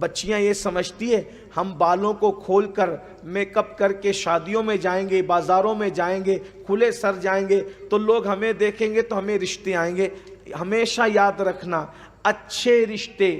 बच्चियां ये समझती है हम बालों को खोल कर मेकअप करके शादियों में जाएंगे, बाज़ारों में जाएंगे, खुले सर जाएंगे तो लोग हमें देखेंगे तो हमें रिश्ते आएंगे। हमेशा याद रखना, अच्छे रिश्ते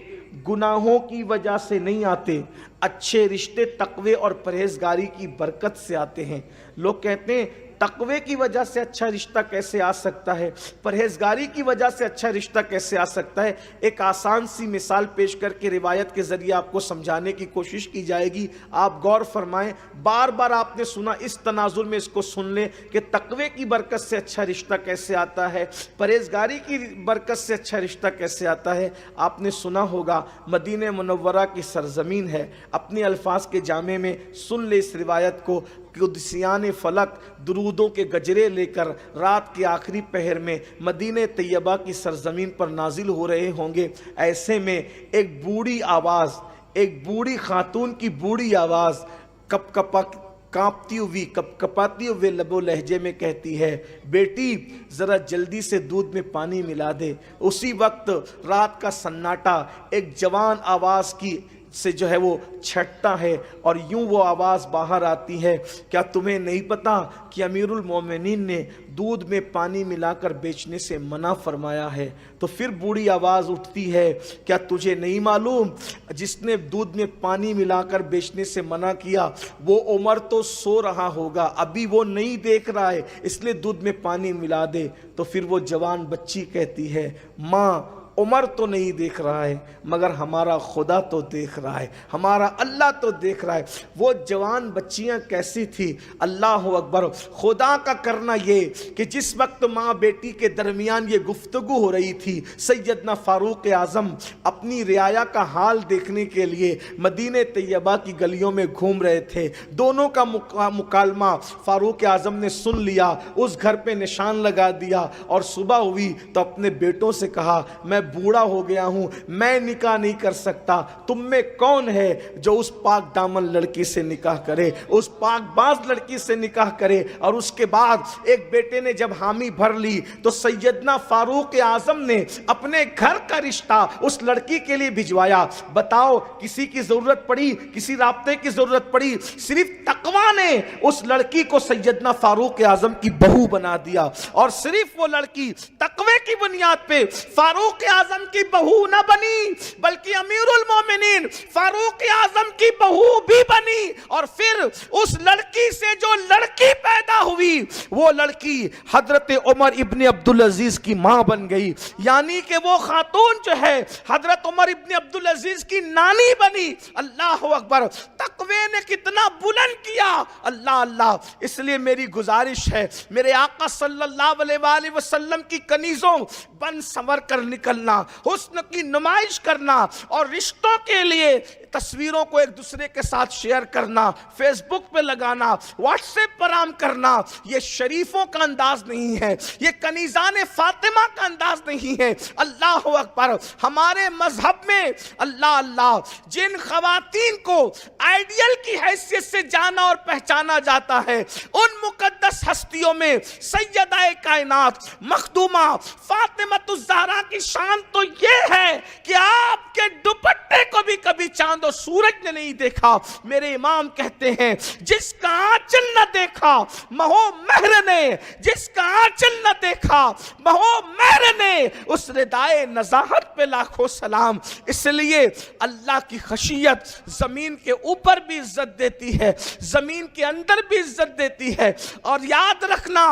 गुनाहों की वजह से नहीं आते, अच्छे रिश्ते तक़वे और परहेज़गारी की बरकत से आते हैं। लोग कहते हैं तक़वे की वजह से अच्छा रिश्ता कैसे आ सकता है, परहेज़गारी की वजह से अच्छा रिश्ता कैसे आ सकता है। एक आसान सी मिसाल पेश करके रिवायत के ज़रिए आपको समझाने की कोशिश की जाएगी। आप गौर फरमाएं, बार बार आपने सुना, इस तनाजुर में इसको सुन लें कि तक़वे की बरकत से अच्छा रिश्ता कैसे आता है, परहेज़गारी की बरकत से अच्छा रिश्ता कैसे आता है। आपने सुना होगा मदीने मुनव्वरा की सरज़मीन है, अपने अल्फाज के जामे में सुन ले इस रिवायत को। कुदसियान फलक दुरूदों के गजरे लेकर रात के आखिरी पहर में मदीने तैयबा की सरजमीन पर नाजिल हो रहे होंगे। ऐसे में एक बूढ़ी आवाज़, एक बूढ़ी खातून की बूढ़ी आवाज़ कांपती हुई, कपकपाती हुए लबो लहजे में कहती है, बेटी ज़रा जल्दी से दूध में पानी मिला दे। उसी वक्त रात का सन्नाटा एक जवान आवाज़ की से जो है वो छटता है और यूं वो आवाज़ बाहर आती है, क्या तुम्हें नहीं पता कि अमीरुल मोमिनीन ने दूध में पानी मिलाकर बेचने से मना फरमाया है। तो फिर बूढ़ी आवाज़ उठती है, क्या तुझे नहीं मालूम जिसने दूध में पानी मिलाकर बेचने से मना किया वो उमर तो सो रहा होगा, अभी वो नहीं देख रहा है, इसलिए दूध में पानी मिला दे। तो फिर वो जवान बच्ची कहती है, माँ उमर तो नहीं देख रहा है मगर हमारा खुदा तो देख रहा है, हमारा अल्लाह तो देख रहा है। वो जवान बच्चियां कैसी थी, अल्लाह अकबर। खुदा का करना ये कि जिस वक्त माँ बेटी के दरमियान ये गुफ्तगू हो रही थी, सैयदना फारूक आज़म अपनी रियाया का हाल देखने के लिए मदीने तैयबा की गलियों में घूम रहे थे। दोनों का मुकालमा फारूक आज़म ने सुन लिया, उस घर पे निशान लगा दिया और सुबह हुई तो अपने बेटों से कहा, मैं बूढ़ा हो गया हूं, मैं निकाह नहीं कर सकता, तुम में कौन है जो उस पाक दामन लड़की से निकाह करे, उस पाक बाज लड़की से निकाह करे। और उसके बाद एक बेटे ने जब हामी भर ली तो सैयदना फारूक आज़म ने अपने घर का रिश्ता उस लड़की के लिए भिजवाया। बताओ किसी की जरूरत पड़ी, किसी राब्ते की जरूरत पड़ी, सिर्फ तकवा ने उस लड़की को सैयदना फारूक आज़म की बहू बना दिया। और सिर्फ वो लड़की तकवे की बुनियाद पे फारूक आज़म की बहू न बनी बल्कि अमीरुल मोमिनीन फारूक आज़म की बहू भी बनी। और फिर उस लड़की से जो लड़की पैदा हुई वो लड़की हजरत उमर इब्न अब्दुल अजीज की मां बन गई, यानी कि वो खातून जो है हजरत उमर इब्न अब्दुल अजीज की नानी बनी। अल्लाह अकबर, तकवे ने कितना बुलंद किया, अल्लाह अल्लाह। इसलिए मेरी गुजारिश है, मेरे आका सल्लल्लाहु अलैहि वसल्लम की कनीजों बन संवर कर निकलना, हुस्न की नुमाइश करना और रिश्तों के लिए तस्वीरों को एक दूसरे के साथ शेयर करना, फेसबुक पे लगाना, व्हाट्सएप पर आम करना, ये शरीफों का अंदाज नहीं है, ये कनीज़ान फातिमा का अंदाज नहीं है। अल्लाह अकबर, हमारे मजहब में अल्लाह अल्लाह जिन खवातीन को आइडियल की हैसियत से जाना और पहचाना जाता है, उन मुकद्दस हस्तियों में सैयदा कायनात मखदूमा फातिमातुज़ ज़हरा की शान तो ये है कि आपके दुपट्टे को भी कभी चांद और सूरज ने नहीं देखा। मेरे इमाम कहते हैं, जिसका आंचल न देखा महो महर ने, जिसका आंचल न देखा महो महर ने, उस रिदाए नज़ाहत पे लाखों सलाम। इसलिए अल्लाह की खशियत जमीन के ऊपर भी इज्जत देती है, जमीन के अंदर भी इज्जत देती है। और याद रखना,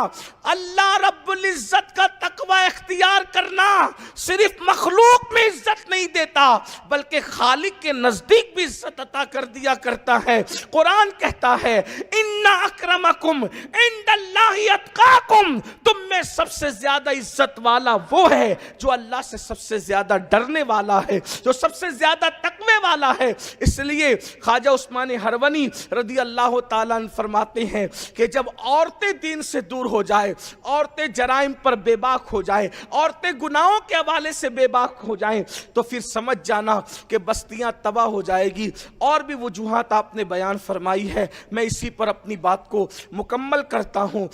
अल्लाह रब्बुल इज्जत का तकवा इख्तियार करना सिर्फ मखलूक में इज्जत नहीं देता बल्कि खालिक के नजदीक भी इज्जत अता कर दिया करता है। कुरान कहता है, इन्ना अक्रमकुम इंदल्लाहि अत्काकुम, तुम में सबसे ज्यादा इज्जत वाला वो है जो अल्लाह से सबसे ज्यादा डरने वाला है, जो सबसे ज्यादा तकवे वाला है। इसलिए ख्वाजा उस्मान हरवनी रदी अल्लाह ताला अन्हु फरमाते हैं कि जब औरतें दीन से दूर हो जाए, औरतें जराइम पर बेबाक हो जाए, औरतें गुनाहों के हवाले से बेबाक हो जाएं, तो फिर समझ जाना कि बस्तियां तबाह हो जाएगी। और भी वजूहात आपने बयान फरमाई है, मैं इसी पर अपनी बात को मुकम्मल करता हूँ।